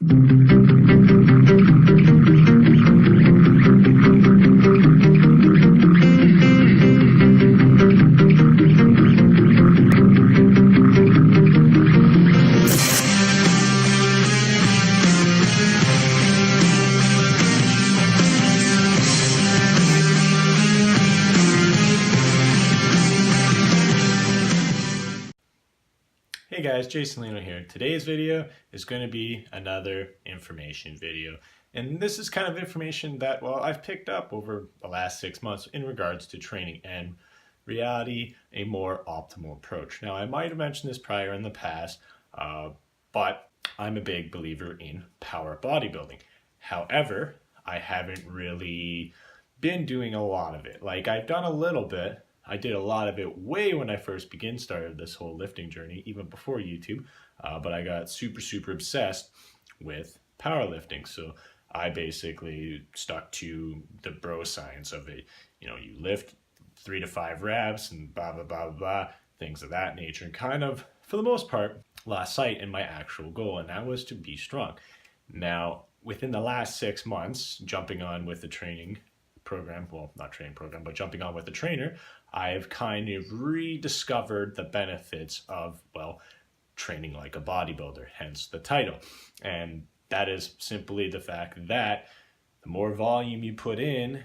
Hey guys, Jason Lino here. Today's video is going to be another information video. And this is kind of information that, well, I've picked up over the last 6 months in regards to training and reality, a more optimal approach. Now, I might have mentioned this prior in the past, but I'm a big believer in power bodybuilding. However, I haven't really been doing a lot of it. Like, I've done a little bit. I did a lot of it way when I first started this whole lifting journey, even before YouTube, but I got super obsessed with powerlifting. So I basically stuck to the bro science of it. You know, you lift 3 to 5 reps and blah, blah, blah, blah, things of that nature, and kind of, for the most part, lost sight in my actual goal, and that was to be strong. Now, within the last 6 months, jumping on with the training program, well, not training program, but jumping on with the trainer, I've kind of rediscovered the benefits of, well, training like a bodybuilder, hence the title. And that is simply the fact that the more volume you put in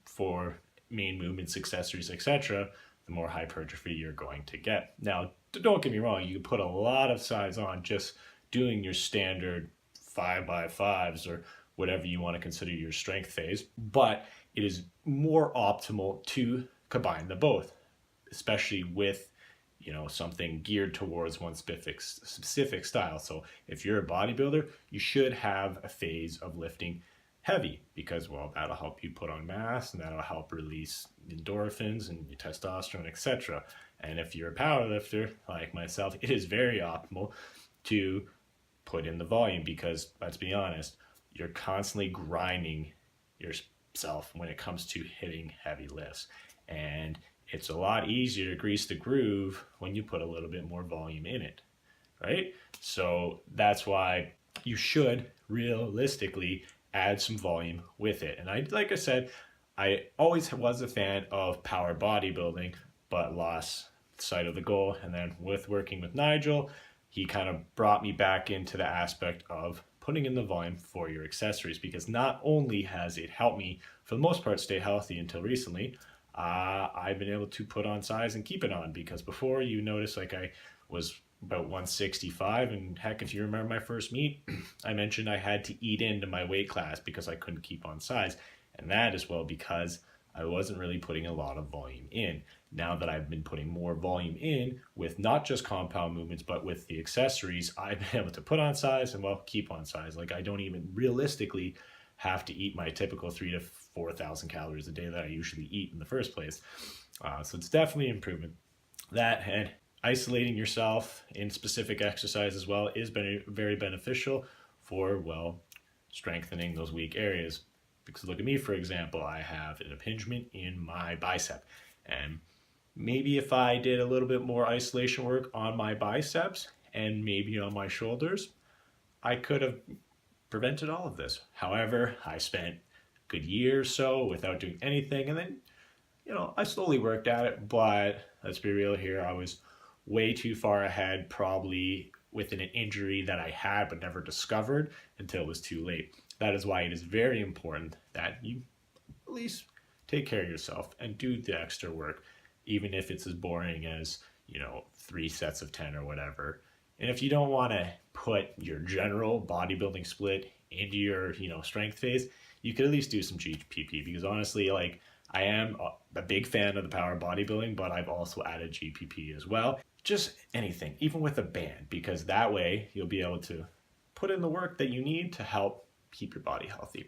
for main movements, accessories, etc., the more hypertrophy you're going to get. Now, don't get me wrong, you can put a lot of size on just doing your standard 5x5s or whatever you want to consider your strength phase, but it is more optimal to combine the both, especially with, you know, something geared towards one specific style. So if you're a bodybuilder, you should have a phase of lifting heavy because, well, that'll help you put on mass and that'll help release endorphins and your testosterone, etc. And if you're a powerlifter like myself, it is very optimal to put in the volume because, let's be honest, you're constantly grinding yourself when it comes to hitting heavy lifts. And it's a lot easier to grease the groove when you put a little bit more volume in it, right? So that's why you should realistically add some volume with it. And like I said, I always was a fan of power bodybuilding, but lost sight of the goal. And then with working with Nigel, he kind of brought me back into the aspect of putting in the volume for your accessories, because not only has it helped me for the most part stay healthy until recently, I've been able to put on size and keep it on, because before, you notice, like, I was about 165, and heck, if you remember my first meet, I mentioned I had to eat into my weight class because I couldn't keep on size, and that is, well, because I wasn't really putting a lot of volume in. Now that I've been putting more volume in with not just compound movements, but with the accessories, I've been able to put on size and, well, keep on size. Like, I don't even realistically have to eat my typical 3,000 to 4,000 calories a day that I usually eat in the first place. So it's definitely an improvement. That, and isolating yourself in specific exercise as well is very beneficial for, well, strengthening those weak areas. Because look at me, for example, I have an impingement in my bicep, and maybe if I did a little bit more isolation work on my biceps and maybe on my shoulders, I could have prevented all of this. However, I spent a good year or so without doing anything, and then, you know, I slowly worked at it, but let's be real here, I was way too far ahead, probably within an injury that I had but never discovered until it was too late. That is why it is very important that you at least take care of yourself and do the extra work, even if it's as boring as, you know, 3 sets of 10 or whatever. And if you don't want to put your general bodybuilding split into your, you know, strength phase, you could at least do some GPP, because honestly, like, I am a big fan of the power bodybuilding, but I've also added GPP as well. Just anything, even with a band, because that way you'll be able to put in the work that you need to help keep your body healthy.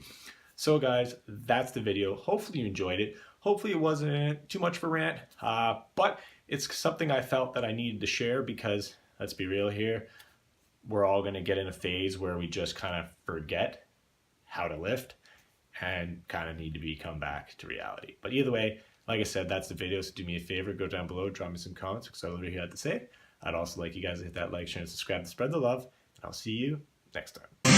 So guys, that's the video. Hopefully you enjoyed it. Hopefully it wasn't too much of a rant, but it's something I felt that I needed to share, because let's be real here, we're all going to get in a phase where we just kind of forget how to lift and kind of need to come back to reality. But either way, like I said, that's the video. So do me a favor, go down below, drop me some comments, because I love what you had to say. I'd also like you guys to hit that like, share, and subscribe to spread the love, and I'll see you next time.